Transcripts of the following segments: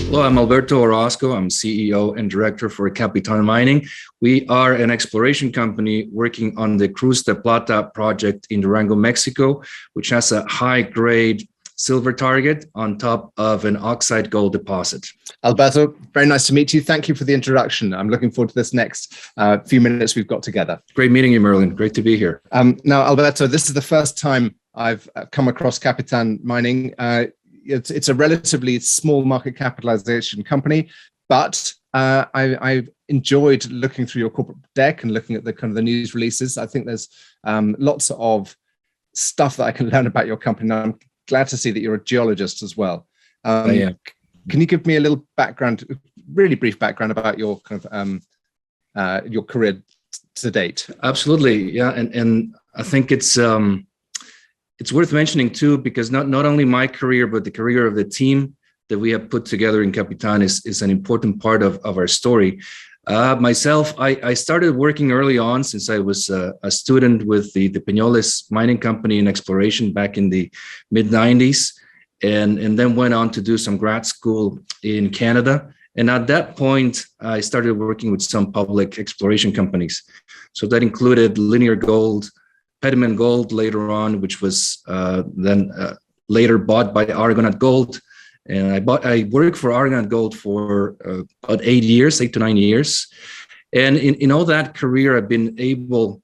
Hello, I'm Alberto Orozco. I'm CEO and director for Capitan Mining. We are an exploration company working on the Cruz de Plata project in Durango, Mexico, which has a high-grade silver target on top of an oxide gold deposit. Alberto, very nice to meet you. Thank you for the introduction. I'm looking forward to this next few minutes we've got together. Great meeting you, Merlin. Great to be here. Now, Alberto, this is the first time I've come across Capitan Mining. It's a relatively small market capitalization company, but I've enjoyed looking through your corporate deck and looking at the kind of the news releases. I think there's lots of stuff that I can learn about your company. And I'm glad to see that you're a geologist as well. Yeah. Can you give me a little background, really brief background about your kind of your career to date? Absolutely, yeah, and I think it's worth mentioning too, because not only my career, but the career of the team that we have put together in Capitan is an important part of our story. Myself, I started working early on since I was a student with the Penoles Mining Company in exploration back in the mid-90s, and then went on to do some grad school in Canada. And at that point, I started working with some public exploration companies. So that included Linear Gold, Pediment Gold later on, which was then later bought by Argonaut Gold. And I worked for Argonaut Gold for about 8 to 9 years. And in all that career, I've been able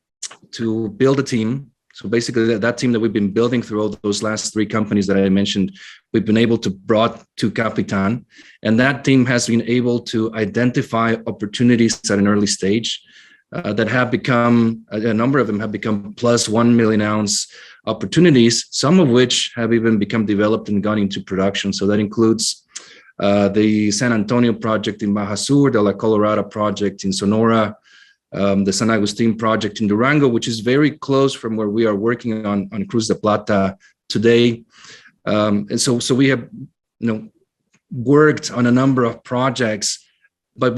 to build a team. So basically that team that we've been building through all those last three companies that I mentioned, we've been able to brought to Capitan. And that team has been able to identify opportunities at an early stage that have become, a number of them have become plus 1 million ounce opportunities, some of which have even become developed and gone into production. So that includes the San Antonio project in Baja Sur, the La Colorada project in Sonora, the San Agustin project in Durango, which is very close from where we are working on Cruz de Plata today. And so we have, worked on a number of projects. But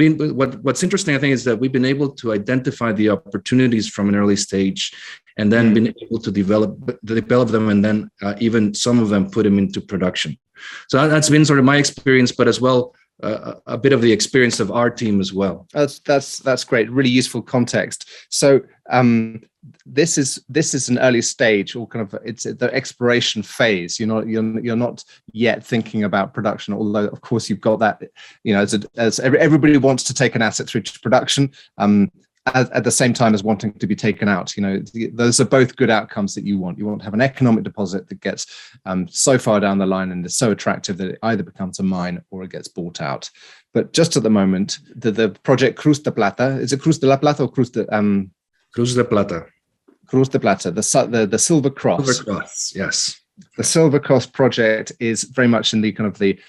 what's interesting, I think, is that we've been able to identify the opportunities from an early stage, and then been able to develop them, and then even some of them put them into production. So that's been sort of my experience, but as well a bit of the experience of our team as well. That's great. Really useful context. So this is an early stage, or kind of it's the exploration phase. You're not yet thinking about production, although of course you've got that. As everybody wants to take an asset through to production. At the same time as wanting to be taken out. Those are both good outcomes that you want. You want to have an economic deposit that gets so far down the line and is so attractive that it either becomes a mine or it gets bought out. But just at the moment, the project Cruz de Plata, is it Cruz de la Plata or Cruz de... Cruz de Plata. Cruz de Plata, the Silver Cross. Silver Cross, yes. The Silver Cross project is very much in the kind of the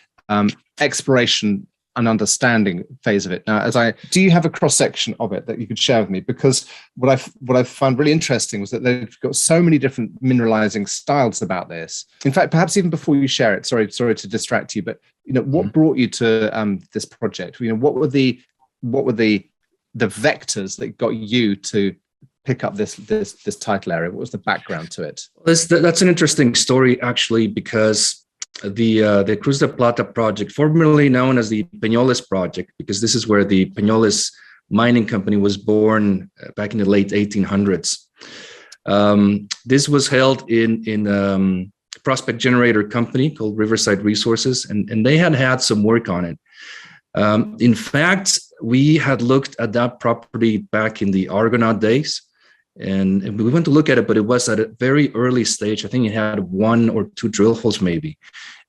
exploration and understanding phase of it. Now, do you have a cross section of it that you could share with me? Because what I found really interesting was that they've got so many different mineralizing styles about this. In fact, perhaps even before you share it, sorry to distract you, but what brought you to this project? What were the vectors that got you to pick up this title area? What was the background to it? That's an interesting story, actually, because the Cruz de Plata project, formerly known as the Penoles Project, because this is where the Penoles Mining Company was born back in the late 1800s. This was held in a prospect generator company called Riverside Resources, and they had some work on it. In fact, we had looked at that property back in the Argonaut days, and we went to look at it, but it was at a very early stage. I think it had 1 or 2 drill holes maybe.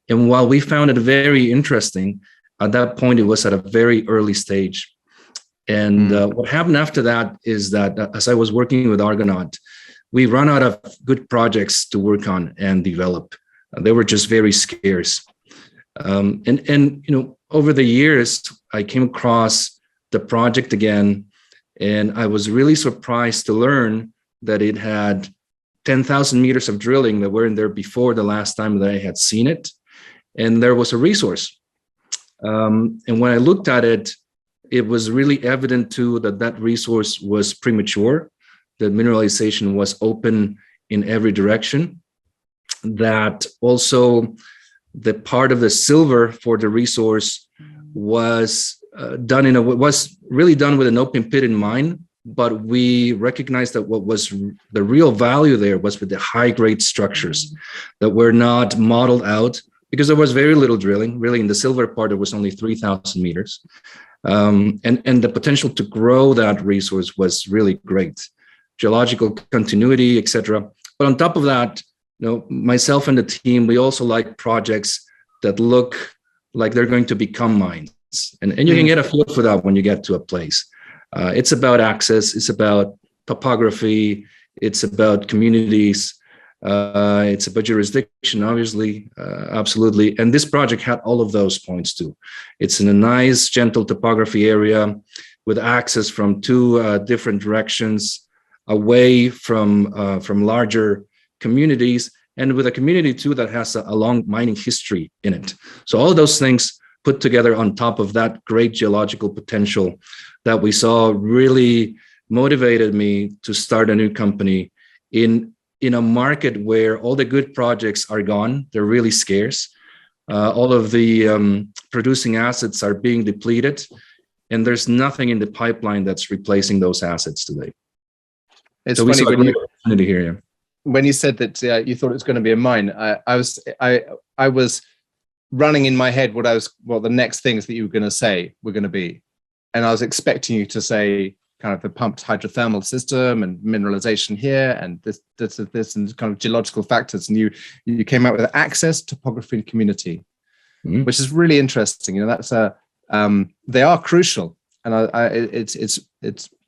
And while we found it very interesting, at that point, it was at a very early stage. And what happened after that is that as I was working with Argonaut, we ran out of good projects to work on and develop. They were just very scarce. And over the years, I came across the project again, and I was really surprised to learn that it had 10,000 meters of drilling that weren't there before the last time that I had seen it. And there was a resource. And when I looked at it, it was really evident too that resource was premature, that mineralization was open in every direction, that also the part of the silver for the resource was really done with an open pit in mind, but we recognized that what was the real value there was with the high grade structures that were not modeled out, because there was very little drilling. Really, in the silver part, there was only 3,000 meters. And the potential to grow that resource was really great. Geological continuity, etc. But on top of that, myself and the team, we also like projects that look like they're going to become mines. And you can get a feel for that when you get to a place. It's about access, it's about topography, it's about communities, it's about jurisdiction, obviously, absolutely. And this project had all of those points too. It's in a nice, gentle topography area with access from two different directions, away from larger communities, and with a community too that has a long mining history in it. So all of those things put together on top of that great geological potential that we saw really motivated me to start a new company in a market where all the good projects are gone. They're really scarce. All of the producing assets are being depleted, and there's nothing in the pipeline that's replacing those assets today. It's so funny when you said that you thought it was going to be a mine. I was running in my head what the next things that you were going to say were going to be, and I was expecting you to say kind of the pumped hydrothermal system and mineralization here and this and kind of geological factors, and you came out with access, topography, and community, which is really interesting. That's they are crucial, and it's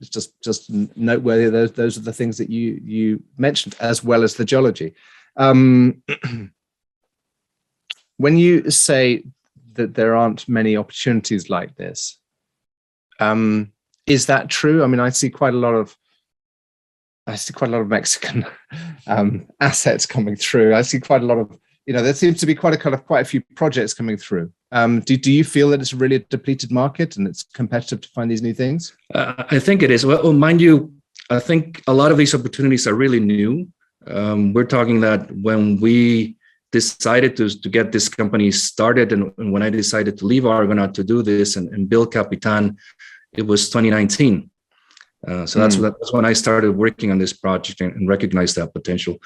just noteworthy. Those are the things that you mentioned, as well as the geology. When you say that there aren't many opportunities like this, is that true? I mean, I see quite a lot of Mexican assets coming through. I see quite a lot of, there seems to be quite a few projects coming through. Do you feel that it's really a depleted market and it's competitive to find these new things? I think it is. Well, mind you, I think a lot of these opportunities are really new. We're talking that when we decided to get this company started, and when I decided to leave Argonaut to do this and build Capitan, it was 2019. So that's when I started working on this project and recognized that potential.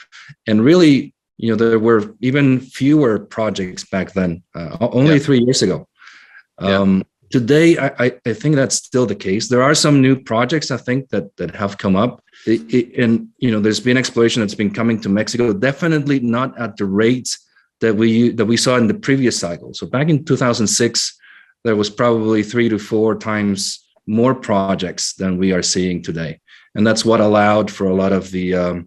And really, there were even fewer projects back then, only 3 years ago. Today, I think that's still the case. There are some new projects, I think, that have come up. And there's been exploration that's been coming to Mexico, definitely not at the rate that we saw in the previous cycle. So back in 2006, there was probably 3 to 4 times more projects than we are seeing today. And that's what allowed for a lot of the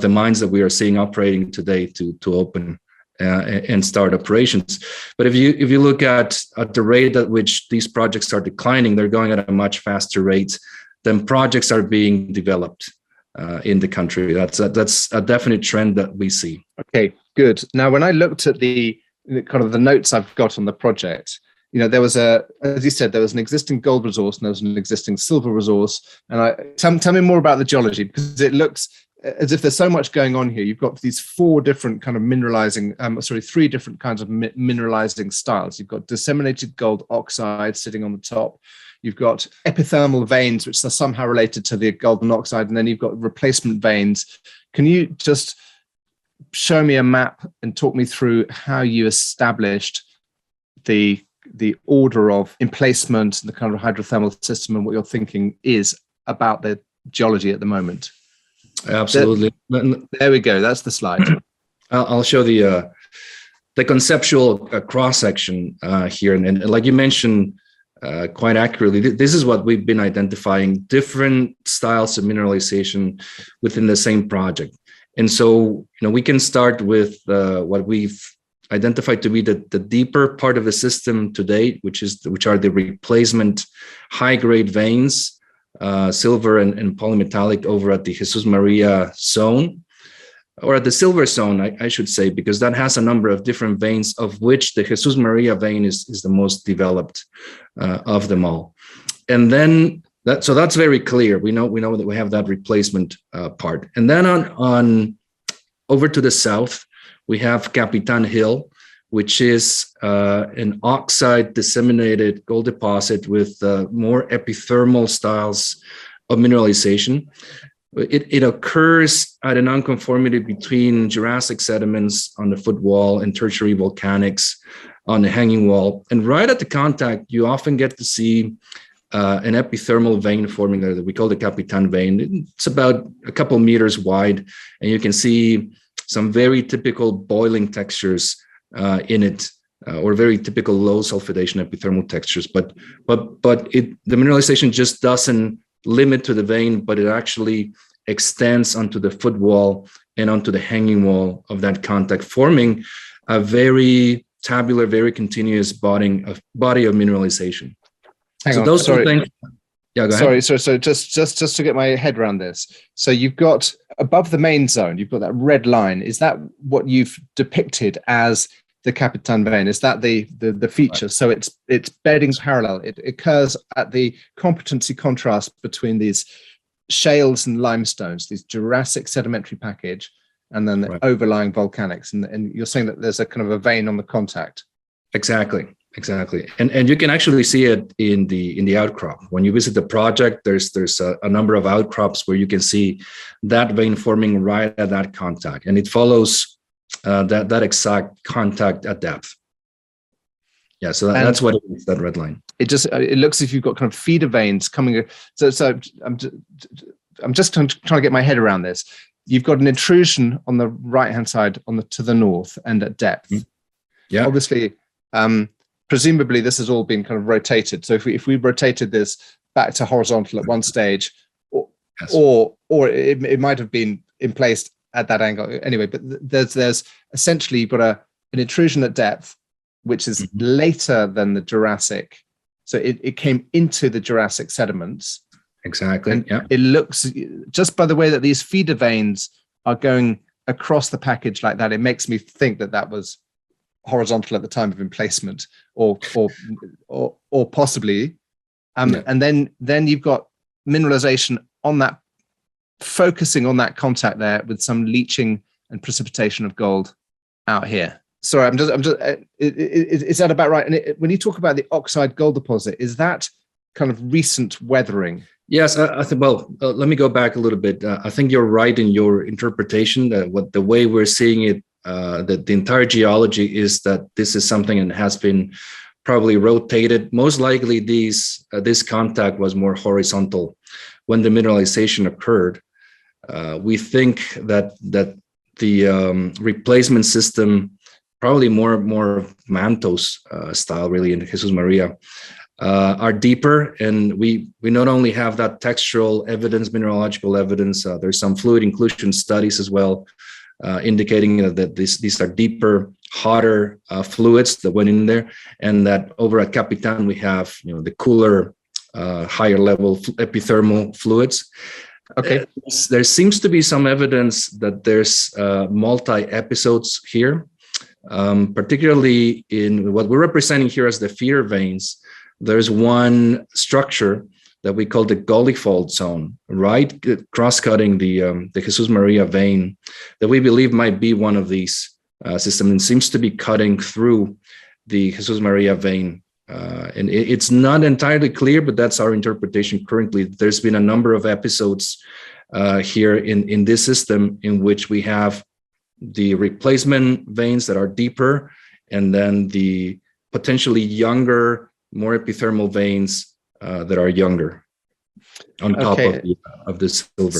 mines that we are seeing operating today to open and start operations. But if you look at the rate at which these projects are declining, they're going at a much faster rate than projects are being developed in the country. That's a definite trend that we see. Okay, good. Now, when I looked at the kind of the notes I've got on the project, there was as you said, there was an existing gold resource and there was an existing silver resource. And tell me more about the geology, because it looks as if there's so much going on here. You've got these 4 different kind of mineralizing, 3 different kinds of mineralizing styles. You've got disseminated gold oxide sitting on the top. You've got epithermal veins, which are somehow related to the gold monoxide, and then you've got replacement veins. Can you just show me a map and talk me through how you established the order of emplacement, the kind of hydrothermal system, and what your thinking is about the geology at the moment? Absolutely. There we go. That's the slide. I'll show the conceptual cross section here, and like you mentioned quite accurately, this is what we've been identifying: different styles of mineralization within the same project. And so, we can start with what we've identified to be the deeper part of the system today, which are the replacement high-grade veins, silver and polymetallic, over at the Jesus Maria zone, or at the silver zone, I should say, because that has a number of different veins, of which the Jesus Maria vein is the most developed of them all. And then that's very clear. We know that we have that replacement part. And then on over to the south, we have Capitan Hill, which is an oxide disseminated gold deposit with more epithermal styles of mineralization. It occurs at a nonconformity between Jurassic sediments on the footwall and tertiary volcanics on the hanging wall. And right at the contact, you often get to see an epithermal vein forming there that we call the Capitan vein. It's about a couple meters wide, and you can see some very typical boiling textures in it, or very typical low sulfidation epithermal textures. But the mineralization just doesn't limit to the vein, but it actually extends onto the footwall and onto the hanging wall of that contact, forming a very tabular, very continuous body of mineralization. Hang on, those sorry. things. Yeah, go ahead. Sorry. So just to get my head around this. So you've got above the main zone, you've got that red line. Is that what you've depicted as the Capitan vein? Is that the feature? Right. So it's bedding parallel. It occurs at the competency contrast between these shales and limestones, these Jurassic sedimentary package, and then the overlying volcanics. And you're saying that there's a kind of a vein on the contact. Exactly. And you can actually see it in the outcrop. When you visit the project, there's a number of outcrops where you can see that vein forming right at that contact, and it follows that exact contact at depth. Yeah, so that's what it is, that red line. It looks as if you've got kind of feeder veins coming. So I'm just trying to get my head around this. You've got an intrusion on the right hand side to the north and at depth. Yeah, obviously. Presumably this has all been kind of rotated. So if we rotated this back to horizontal at one stage, or it might have been in place at that angle anyway, but there's essentially you've got an intrusion at depth, which is later than the Jurassic. So it came into the Jurassic sediments. Exactly. And it looks, just by the way that these feeder veins are going across the package like that, it makes me think that was horizontal at the time of emplacement, or possibly, and then you've got mineralization on that, focusing on that contact there with some leaching and precipitation of gold out here. Sorry, I'm just. Is that about right? And when you talk about the oxide gold deposit, is that kind of recent weathering? Yes, I think. Well, let me go back a little bit. I think you're right in your interpretation that the way we're seeing it. That the entire geology is that this is something that has been probably rotated. Most likely this contact was more horizontal when the mineralization occurred. We think that the replacement system, probably more Mantos style really in Jesus Maria, are deeper, and we not only have that textural evidence, mineralogical evidence, there's some fluid inclusion studies as well, indicating that these are deeper, hotter fluids that went in there, and that over at Capitan we have the cooler, higher level epithermal fluids. Okay, there seems to be some evidence that there's multi episodes here, particularly in what we're representing here as the feeder veins. There's one structure that we call the Gully fault zone, right, cross-cutting the Jesus Maria vein, that we believe might be one of these systems, and seems to be cutting through the Jesus Maria vein. And it's not entirely clear, but that's our interpretation currently. There's been a number of episodes here in this system in which we have the replacement veins that are deeper, and then the potentially younger, more epithermal veins that are younger on top of the silver.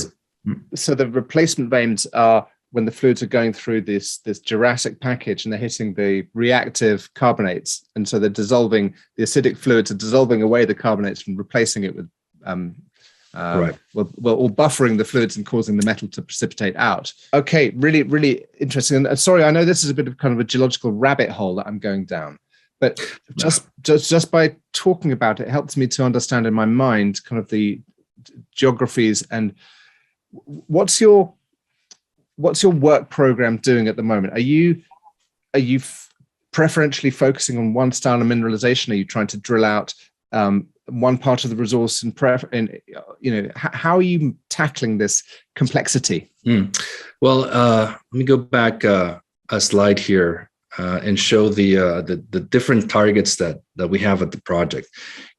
So the replacement veins are when the fluids are going through this Jurassic package and they're hitting the reactive carbonates, and so they're dissolving, the acidic fluids are dissolving away the carbonates and replacing it with or buffering the fluids and causing the metal to precipitate out. Okay, really, really interesting. And sorry, I know this is a bit of kind of a geological rabbit hole that I'm going down, but just by talking about it helps me to understand in my mind kind of the geographies. And what's your work program doing at the moment? Are you preferentially focusing on one style of mineralization? Are you trying to drill out one part of the resource how are you tackling this complexity? Well, let me go back a slide here. and show the different targets that we have at the project.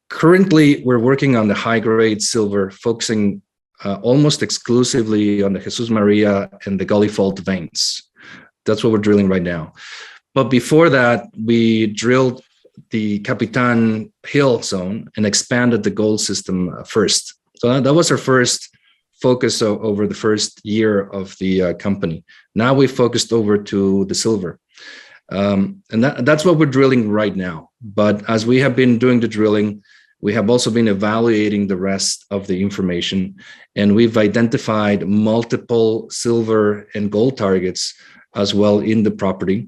Currently, we're working on the high-grade silver, focusing almost exclusively on the Jesus Maria and the Gully fault veins. That's what we're drilling right now. But before that, we drilled the Capitan Hill zone and expanded the gold system first. So that was our first focus over the first year of the company. Now we focused over to the silver. And that's what we're drilling right now. But as we have been doing the drilling, we have also been evaluating the rest of the information, and we've identified multiple silver and gold targets as well in the property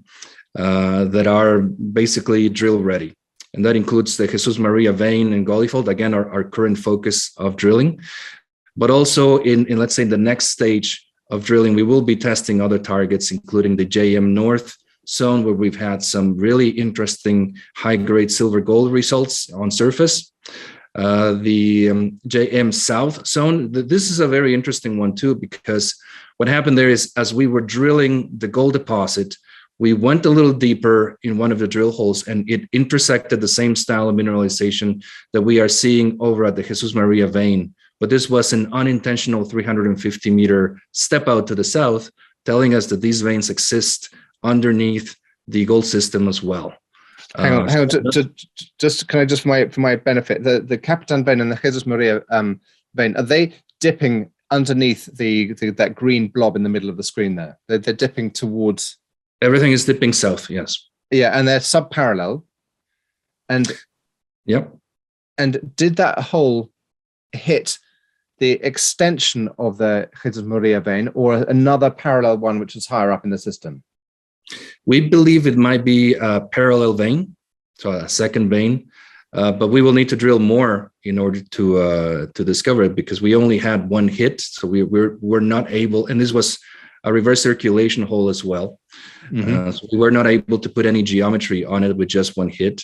that are basically drill ready. And that includes the Jesus Maria vein and Gully fault, again, our current focus of drilling. But also in let's say, the next stage of drilling, we will be testing other targets, including the JM North zone, where we've had some really interesting high-grade silver gold results on surface. The JM South zone, this is a very interesting one too, because what happened there is, as we were drilling the gold deposit, we went a little deeper in one of the drill holes, and it intersected the same style of mineralization that we are seeing over at the Jesus Maria vein. But this was an unintentional 350-meter step out to the south, telling us that these veins exist underneath the gold system as well. Hang on. Just can I just for my benefit, the Capitan vein and the Jesus Maria vein, are they dipping underneath that green blob in the middle of the screen there? They're dipping towards. Everything is dipping south. Yes. Yeah, and they're subparallel. And yep. And did that hole hit the extension of the Jesus Maria vein, or another parallel one which is higher up in the system? We believe it might be a parallel vein, so a second vein, but we will need to drill more in order to discover it, because we only had one hit, so we're not able. And this was a reverse circulation hole as well, so we were not able to put any geometry on it with just one hit.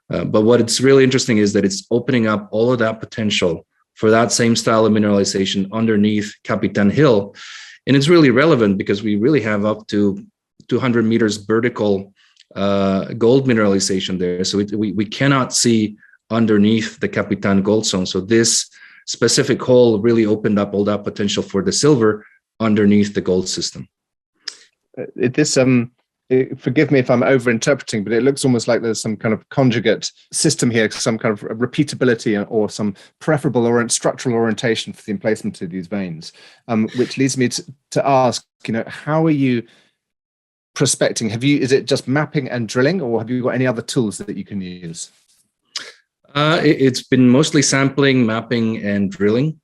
But what it's really interesting is that it's opening up all of that potential for that same style of mineralization underneath Capitan Hill, and it's really relevant because we really have up to 200 meters vertical gold mineralization there. So we cannot see underneath the Capitan gold zone. So this specific hole really opened up all that potential for the silver underneath the gold system. Forgive me if I'm over-interpreting, but it looks almost like there's some kind of conjugate system here, some kind of repeatability or some preferable or structural orientation for the emplacement of these veins, which leads me to ask, how are you prospecting? Is it just mapping and drilling, or have you got any other tools that you can use? It's been mostly sampling, mapping, and drilling.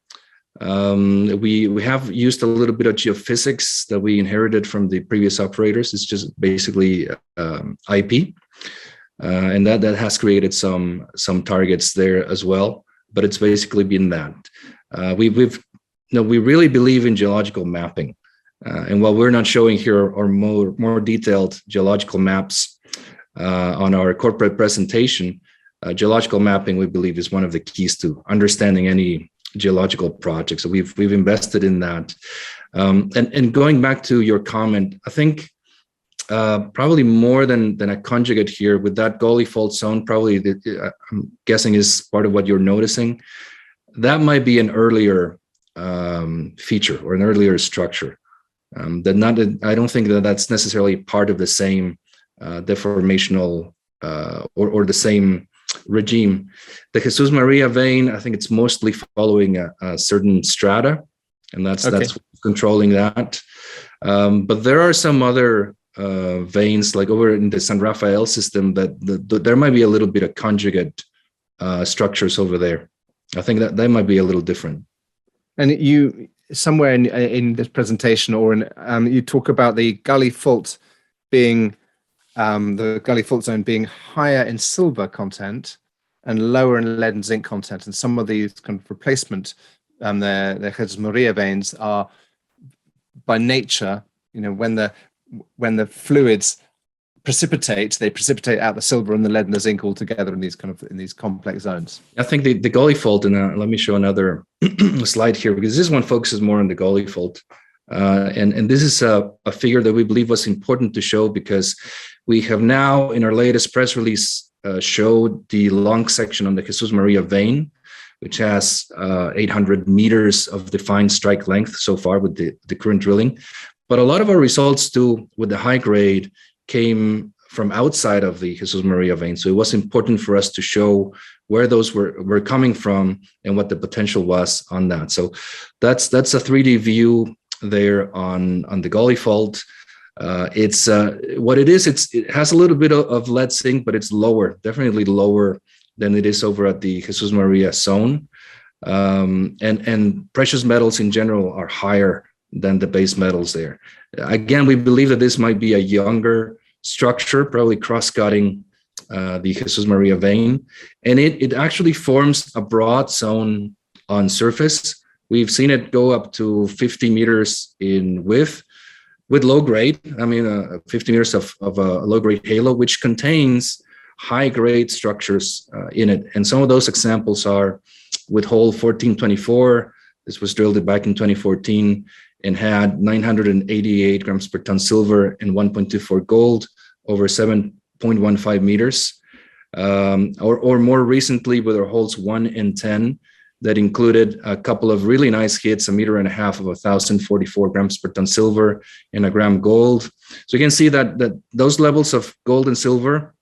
We have used a little bit of geophysics that we inherited from the previous operators. It's just basically IP, and that has created some targets there as well. But it's basically been that. We really believe in geological mapping. And while we're not showing here are more detailed geological maps on our corporate presentation, geological mapping, we believe, is one of the keys to understanding any geological project. So we've invested in that. And going back to your comment, I think probably more than a conjugate here with that Gully fault zone, probably I'm guessing is part of what you're noticing. That might be an earlier feature or an earlier structure. I don't think that's necessarily part of the same deformational or the same regime. The Jesus Maria vein, I think it's mostly following a certain strata, and that's controlling that. But there are some other veins, like over in the San Rafael system, that there might be a little bit of conjugate structures over there. I think that might be a little different. And you somewhere in this presentation, or you talk about the Gully fault being the Gully fault zone being higher in silver content and lower in lead and zinc content, and some of these kind of replacement the Jesus Maria veins are by nature, when the fluids precipitate, they precipitate out the silver and the lead and the zinc all together in these complex zones. I think the Gully fault, and let me show another slide here, because this one focuses more on the Gully fault. And this is a figure that we believe was important to show because we have now, in our latest press release, showed the long section on the Jesus Maria vein, which has 800 meters of defined strike length so far with the current drilling. But a lot of our results too, with the high grade, came from outside of the Jesus Maria vein. So it was important for us to show where those were coming from and what the potential was on that. So that's a 3D view there on the Gully fault. It's what it is. It has a little bit of lead zinc, but it's lower, definitely lower than it is over at the Jesus Maria zone. And precious metals in general are higher than the base metals there. Again, we believe that this might be a younger structure, probably cross-cutting the Jesus Maria vein. And it actually forms a broad zone on surface. We've seen it go up to 50 meters in width with low grade. I mean, 50 meters of a low grade halo, which contains high grade structures in it. And some of those examples are with hole 1424. This was drilled back in 2014 and had 988 grams per ton silver and 1.24 gold over 7.15 meters. Or more recently with our holes 1 and 10, that included a couple of really nice hits, 1.5 meters of 1,044 grams per ton silver and a gram gold. So you can see that those levels of gold and silver,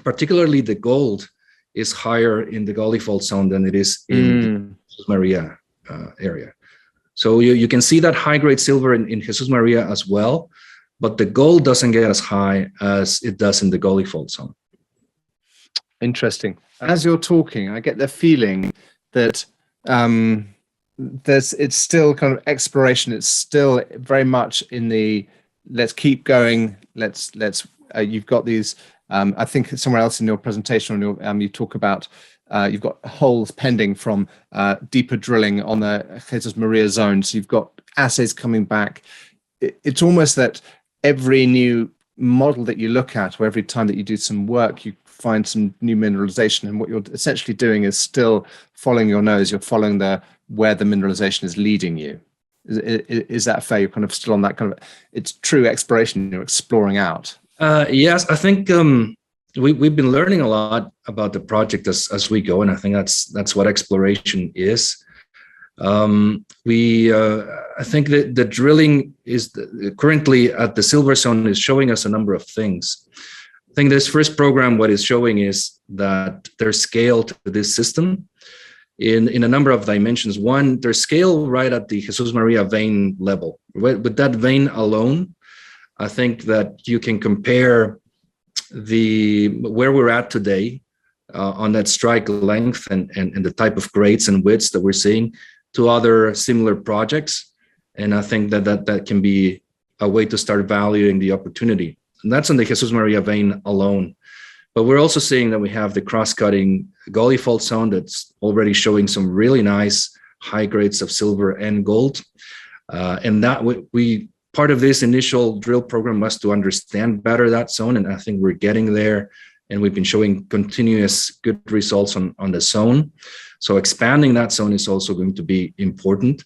particularly the gold, is higher in the Gully fault zone than it is in the Jesus Maria area. So you can see that high grade silver in Jesus Maria as well, but the gold doesn't get as high as it does in the Gully fault zone. Interesting. As you're talking, I get the feeling that it's still kind of exploration. It's still very much in the let's keep going. You've got these. I think somewhere else in your presentation, you talk about you've got holes pending from deeper drilling on the Jesus Maria zone. So you've got assays coming back. It's almost that every new model that you look at, or every time that you do some work, you find some new mineralization. And what you're essentially doing is still following your nose. You're following where the mineralization is leading you. Is that fair? You're kind of still on that kind of, it's true exploration. You're exploring out. Yes, I think we've been learning a lot about the project as we go, and I think that's what exploration is. I think that the drilling is currently at the silver zone is showing us a number of things. I think this first program, what it's showing is that there's scale to this system in a number of dimensions. One, there's scale right at the Jesus Maria vein level. With that vein alone, I think that you can compare where we're at today on that strike length and the type of grades and widths that we're seeing to other similar projects. And I think that can be a way to start valuing the opportunity. And that's on the Jesus Maria vein alone. But we're also seeing that we have the cross-cutting Gully fault zone that's already showing some really nice high grades of silver and gold. And that part of this initial drill program was to understand better that zone. And I think we're getting there. And we've been showing continuous good results on the zone. So expanding that zone is also going to be important.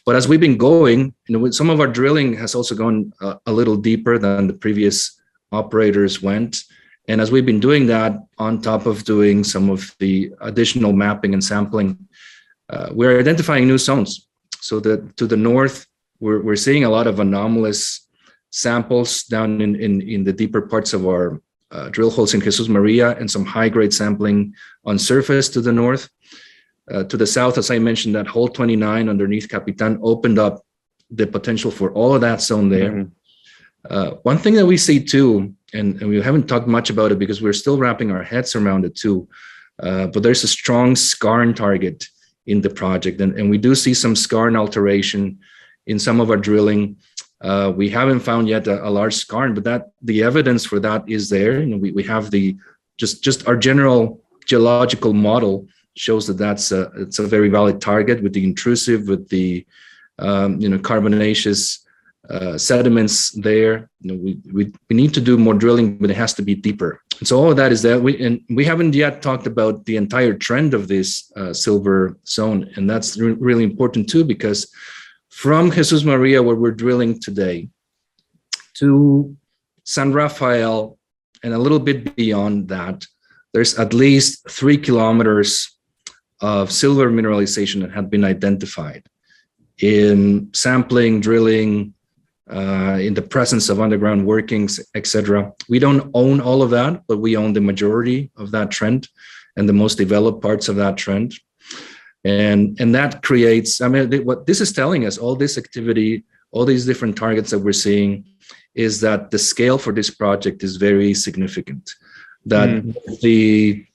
But as we've been going, some of our drilling has also gone a little deeper than the previous operators went. And as we've been doing that, on top of doing some of the additional mapping and sampling, we're identifying new zones. So that to the north, we're seeing a lot of anomalous samples down in the deeper parts of our drill holes in Jesus Maria, and some high-grade sampling on surface to the north. To the south, as I mentioned, that hole 29 underneath Capitan opened up the potential for all of that zone there. Mm-hmm. One thing that we see too, and we haven't talked much about it because we're still wrapping our heads around it too, but there's a strong skarn target in the project. And we do see some skarn alteration in some of our drilling. We haven't found yet a large skarn, but the evidence for that is there. We have just our general geological model shows that it's a very valid target with the intrusive, with the carbonaceous sediments there. We need to do more drilling, but it has to be deeper. And so all of that is there. We haven't yet talked about the entire trend of this silver zone, and that's really important too, because from Jesus Maria, where we're drilling today, to San Rafael, and a little bit beyond that, there's at least 3 kilometers of silver mineralization that had been identified in sampling, drilling, in the presence of underground workings, etc. We don't own all of that, but we own the majority of that trend and the most developed parts of that trend. And that creates, I mean, what this is telling us, all this activity, all these different targets that we're seeing, is that the scale for this project is very significant. That the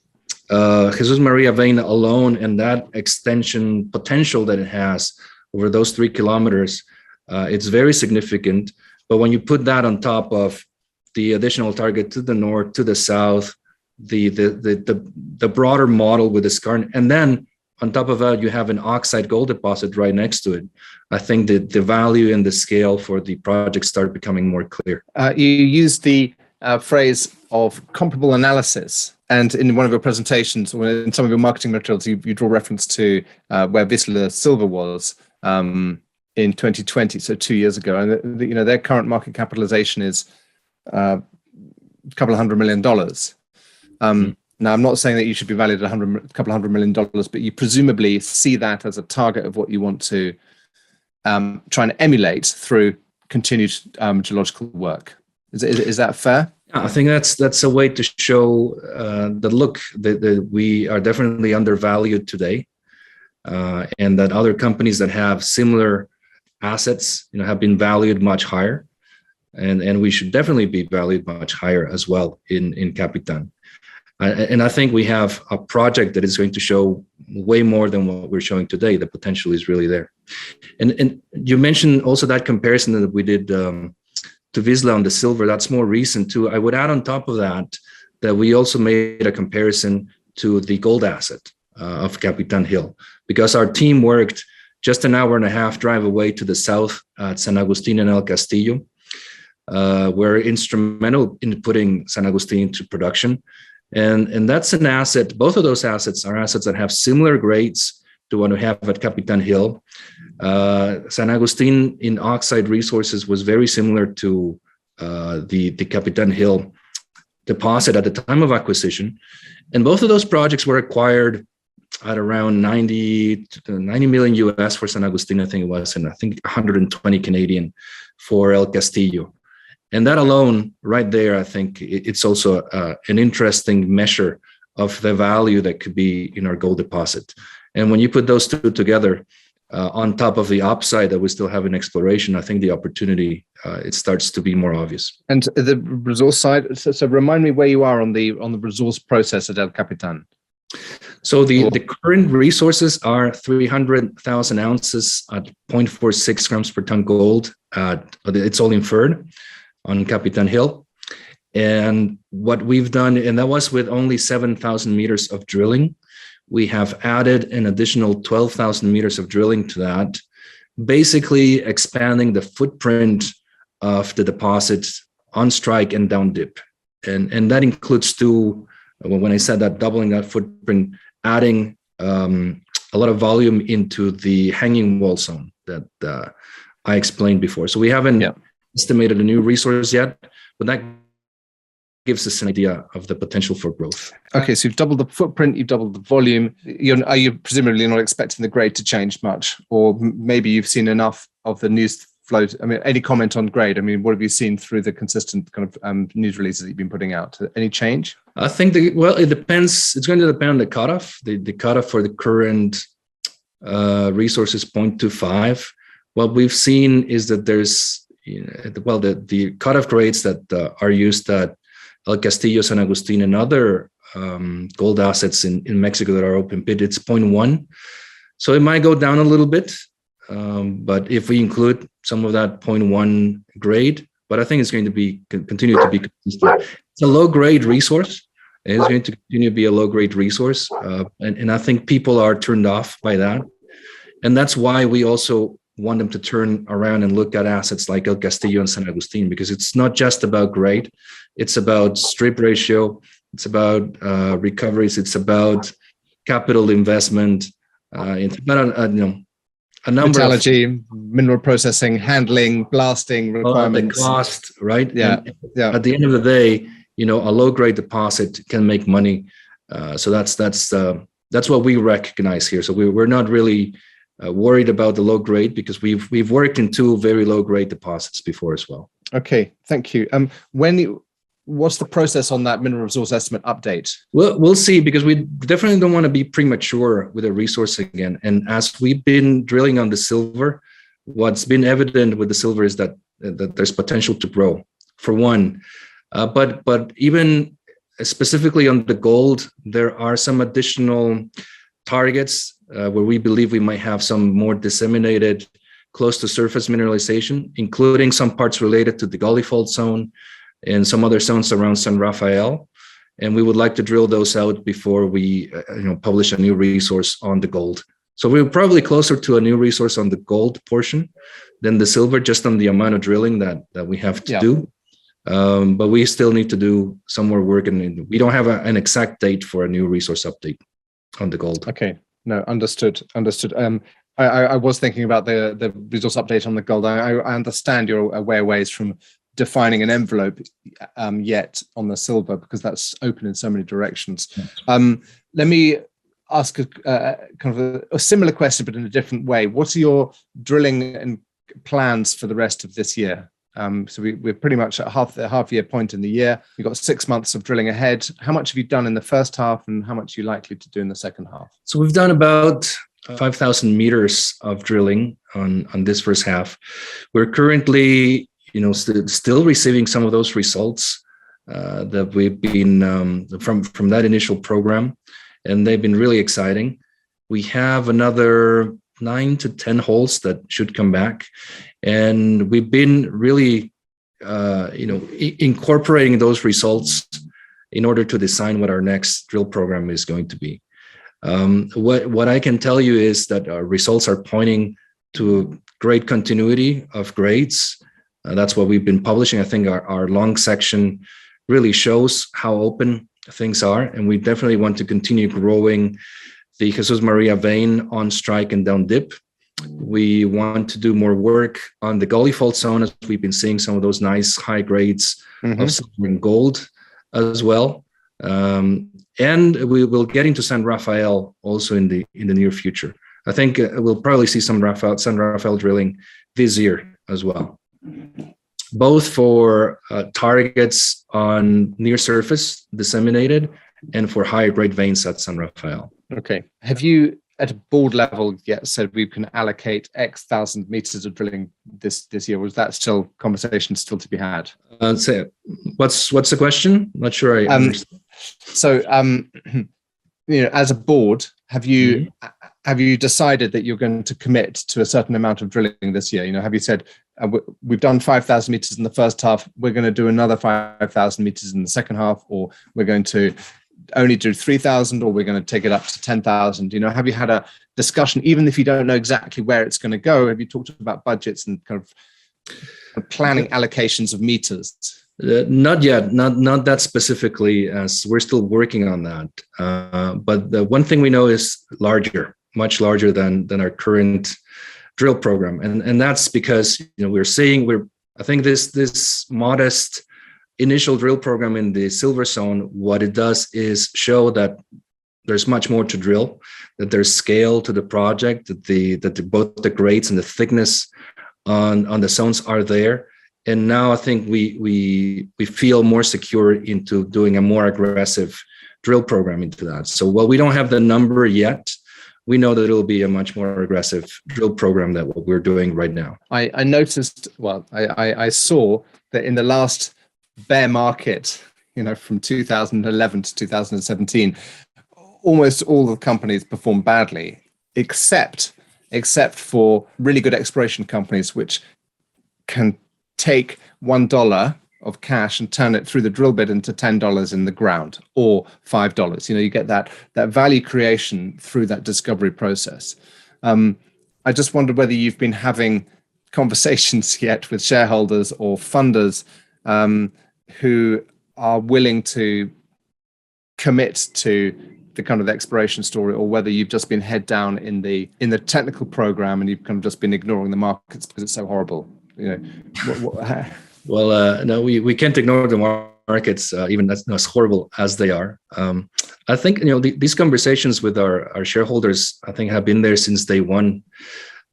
Jesus Maria vein alone and that extension potential that it has over those 3 kilometers, it's very significant. But when you put that on top of the additional target to the north, to the south, the broader model with the skarn, and then on top of that, you have an oxide gold deposit right next to it. I think that the value and the scale for the project start becoming more clear. You used the phrase of comparable analysis. And in one of your presentations, or in some of your marketing materials, you draw reference to where Vizsla Silver was in 2020, so 2 years ago. And their current market capitalization is a couple of $100 million. Now, I'm not saying that you should be valued at a couple of $100 million, but you presumably see that as a target of what you want to try and emulate through continued geological work. Is that fair? I think that's a way to show that we are definitely undervalued today, and that other companies that have similar assets, have been valued much higher, and we should definitely be valued much higher as well in Capitan. And I think we have a project that is going to show way more than what we're showing today. The potential is really there. And you mentioned also that comparison that we did to Vizsla on the silver. That's more recent too. I would add on top of that we also made a comparison to the gold asset of Capitan Hill, because our team worked just an hour and a half drive away to the south at San Agustin and El Castillo. We're instrumental in putting San Agustin into production. And that's an asset. Both of those assets are assets that have similar grades to what we have at Capitan Hill. San Agustin in oxide resources was very similar to the Capitan Hill deposit at the time of acquisition. And both of those projects were acquired at around 90 million US for San Agustin, I think it was, and I think 120 Canadian for El Castillo. And that alone, right there, I think it's also an interesting measure of the value that could be in our gold deposit. And when you put those two together, on top of the upside that we still have in exploration, I think the opportunity it starts to be more obvious. And the resource side. So remind me where you are on the resource process at El Capitan. So the current resources are 300,000 ounces at 0.46 grams per ton gold. It's all inferred on Capitan Hill. And what we've done, and that was with only 7,000 meters of drilling, we have added an additional 12,000 meters of drilling to that, basically expanding the footprint of the deposit on strike and down dip. And that includes when I said that, doubling that footprint, adding a lot of volume into the hanging wall zone that I explained before. So we haven't estimated a new resource yet, but that gives us an idea of the potential for growth. Okay, so you've doubled the footprint, you've doubled the volume. Are you presumably not expecting the grade to change much? Or maybe you've seen enough of the news flow? I mean, any comment on grade? I mean, what have you seen through the consistent kind of news releases that you've been putting out? Any change? I think, it depends. It's going to depend on the cutoff. The cutoff for the current resource is 0.25. What we've seen is that there's, the cutoff grades that are used at El Castillo, San Agustin, and other gold assets in Mexico that are open pit, it's 0.1. So it might go down a little bit, but if we include some of that 0.1 grade, but I think it's going to continue to be consistent. It's a low grade resource. It is going to continue to be a low grade resource. And I think people are turned off by that. And that's why we also want them to turn around and look at assets like El Castillo and San Agustin, because it's not just about grade. It's about strip ratio. It's about recoveries. It's about capital investment. It's about a number metallurgy, mineral processing, handling, blasting requirements. The cost, right? Yeah, and yeah. At the end of the day, a low grade deposit can make money. So that's what we recognize here. So we're not really worried about the low grade, because we've worked in 2 very low grade deposits before as well. Okay, thank you. What's the process on that mineral resource estimate update? We'll see, because we definitely don't want to be premature with a resource again. And as we've been drilling on the silver, what's been evident with the silver is that there's potential to grow, for one. But even specifically on the gold, there are some additional targets where we believe we might have some more disseminated, close to surface mineralization, including some parts related to the Gully fault zone and some other zones around San Rafael. And we would like to drill those out before we publish a new resource on the gold. So we're probably closer to a new resource on the gold portion than the silver, just on the amount of drilling that we have to do. But we still need to do some more work, and we don't have an exact date for a new resource update on the gold. Okay, no, understood. I was thinking about the resource update on the gold. I understand you're away ways from defining an envelope yet on the silver, because that's open in so many directions. Let me ask kind of a similar question, but in a different way. What are your drilling and plans for the rest of this year? So we're pretty much at the half-year point in the year. We've got 6 months of drilling ahead. How much have you done in the first half, and how much are you likely to do in the second half? So we've done about 5,000 meters of drilling on this first half. We're currently still receiving some of those results that we've been from that initial program, and they've been really exciting. We have another 9 to 10 holes that should come back, and we've been really incorporating those results in order to design what our next drill program is going to be. What I can tell you is that our results are pointing to great continuity of grades. That's what we've been publishing. I think our long section really shows how open things are, and we definitely want to continue growing the Jesus Maria vein on strike and down dip. We want to do more work on the Gully fault zone, as we've been seeing some of those nice high grades of silver and gold as well. And we will get into San Rafael also in the near future. I think we'll probably see some San Rafael drilling this year as well, both for targets on near surface disseminated and for higher grade veins at San Rafael. Okay. Have you, at a board level, yet said we can allocate X thousand meters of drilling this year? Was that still conversation still to be had? So what's the question? Not sure I understand. So, as a board, have you decided that you're going to commit to a certain amount of drilling this year? Have you said we've done 5,000 meters in the first half, we're going to do another 5,000 meters in the second half, or we're going to only do 3,000, or we're going to take it up to 10,000? Have you had a discussion, even if you don't know exactly where it's going to go? Have you talked about budgets and kind of planning allocations of meters? Not yet, not that specifically, as we're still working on that. But the one thing we know is larger, much larger than our current drill program, and that's because I think this modest initial drill program in the silver zone, what it does is show that there's much more to drill, that there's scale to the project, that both the grades and the thickness on the zones are there. And now I think we feel more secure into doing a more aggressive drill program into that. So while we don't have the number yet, we know that it'll be a much more aggressive drill program than what we're doing right now. I noticed, I saw that in the last bear market, from 2011 to 2017, almost all the companies performed badly, except for really good exploration companies, which can take $1 of cash and turn it through the drill bit into $10 in the ground, or $5. You get that value creation through that discovery process. I just wondered whether you've been having conversations yet with shareholders or funders who are willing to commit to the kind of exploration story, or whether you've just been head down in the technical program and you've kind of just been ignoring the markets because it's so horrible. Well, no, we can't ignore the markets, even as horrible as they are. I think these conversations with our shareholders, I think, have been there since day one,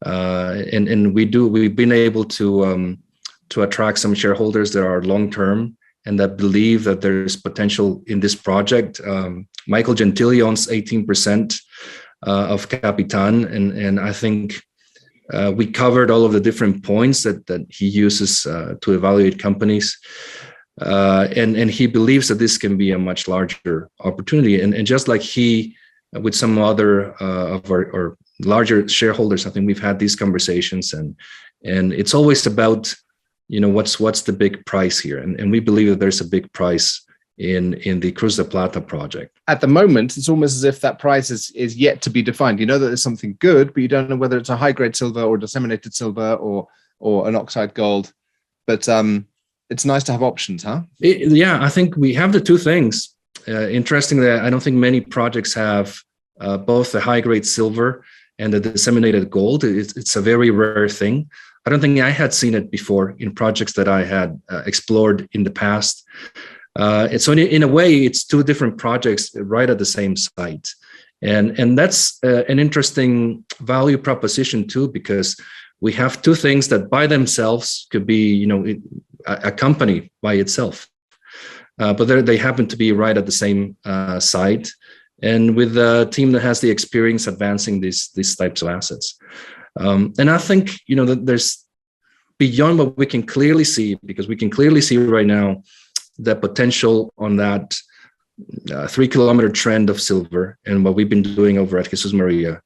and we've been able to attract some shareholders that are long term and that believe that there's potential in this project. Michael Gentili owns 18% of Capitan, and I think we covered all of the different points that he uses to evaluate companies. And he believes that this can be a much larger opportunity. And just like he, with some other of our larger shareholders, I think we've had these conversations, and it's always about, what's the big price here. And we believe that there's a big price in the Cruz de Plata project. At the moment, it's almost as if that price is yet to be defined. You know that there's something good, but you don't know whether it's a high-grade silver or disseminated silver or an oxide gold. But it's nice to have options, huh? Yeah, I think we have the two things. Interestingly, I don't think many projects have both the high-grade silver and the disseminated gold. It's a very rare thing. I don't think I had seen it before in projects that I had explored in the past. So in a way, it's two different projects right at the same site. And that's an interesting value proposition too, because we have two things that by themselves could be, a company by itself. But they happen to be right at the same site, and with a team that has the experience advancing these types of assets. And I think, that there's beyond what we can clearly see, because we can clearly see right now the potential on that 3-kilometer trend of silver and what we've been doing over at Jesus Maria.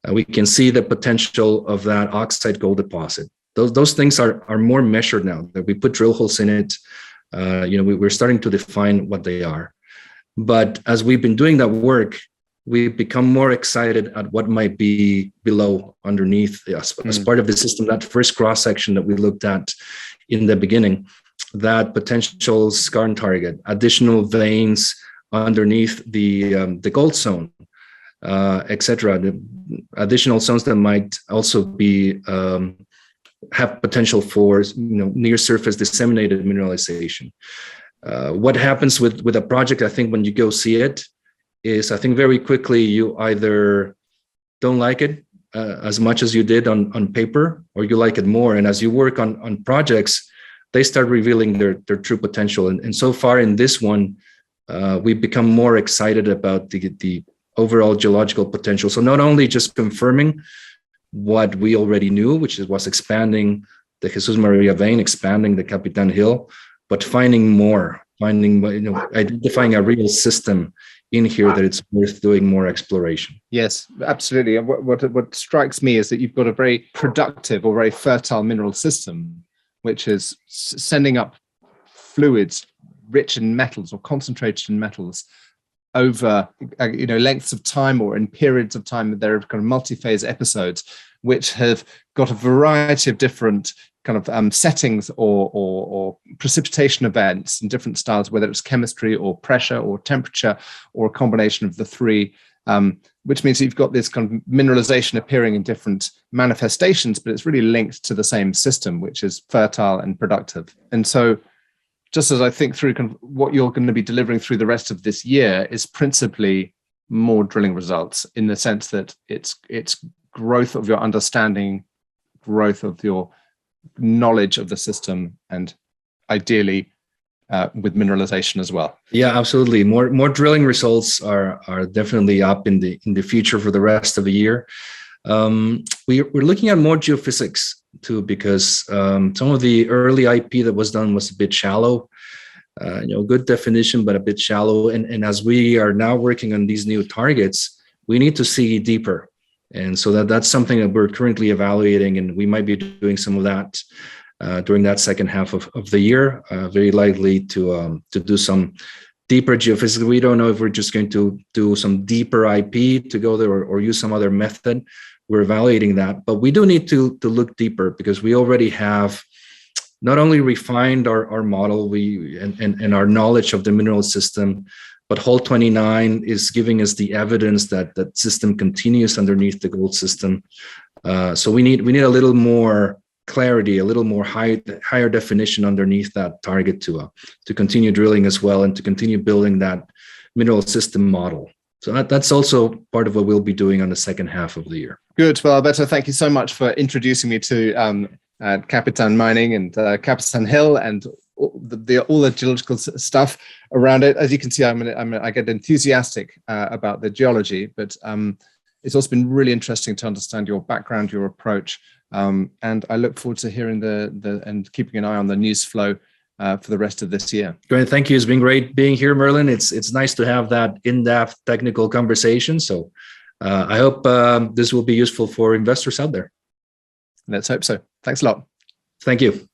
We can see the potential of that oxide gold deposit. Those things are more measured now that we put drill holes in it. We're starting to define what they are. But as we've been doing that work, we've become more excited at what might be below, underneath, as part of the system. That first cross section that we looked at in the beginning, that potential skarn target, additional veins underneath the gold zone, etc. The additional zones that might also be have potential for near surface disseminated mineralization. What happens with a project, I think, when you go see it, is I think very quickly you either don't like it as much as you did on paper, or you like it more. And as you work on projects, they start revealing their true potential. And so far in this one, we've become more excited about the overall geological potential. So not only just confirming what we already knew, which was expanding the Jesus Maria vein, expanding the Capitan Hill, but finding more, identifying a real system in here that it's worth doing more exploration. Yes, absolutely. And what strikes me is that you've got a very productive or very fertile mineral system, which is sending up fluids rich in metals or concentrated in metals over lengths of time or in periods of time. There are kind of multi-phase episodes which have got a variety of different kind of settings or precipitation events in different styles, whether it's chemistry or pressure or temperature or a combination of the three, which means you've got this kind of mineralization appearing in different manifestations, but it's really linked to the same system, which is fertile and productive. And so just as I think through kind of what you're going to be delivering through the rest of this year is principally more drilling results, in the sense that it's growth of your understanding, growth of your knowledge of the system, and ideally with mineralization as well. Yeah, absolutely. More drilling results are definitely up in the future for the rest of the year. We're looking at more geophysics too, because some of the early IP that was done was a bit shallow. Good definition, but a bit shallow. And as we are now working on these new targets, we need to see deeper. And so that's something that we're currently evaluating, and we might be doing some of that during that second half of the year, very likely to do some deeper geophysics. We don't know if we're just going to do some deeper IP to go there or use some other method. We're evaluating that, but we do need to look deeper, because we already have not only refined our model and our knowledge of the mineral system, but hole 29 is giving us the evidence that that system continues underneath the gold system. So we need a little more clarity, a little more higher definition underneath that target to continue drilling as well, and to continue building that mineral system model. So that's also part of what we'll be doing on the second half of the year. Good. Well, Alberto, thank you so much for introducing me to Capitan Mining and Capitan Hill and all the geological stuff around it. As you can see, I get enthusiastic about the geology, but it's also been really interesting to understand your background, your approach, and I look forward to hearing and keeping an eye on the news flow for the rest of this year. Great, thank you. It's been great being here, Merlin. It's nice to have that in-depth technical conversation. So I hope this will be useful for investors out there. Let's hope so. Thanks a lot. Thank you.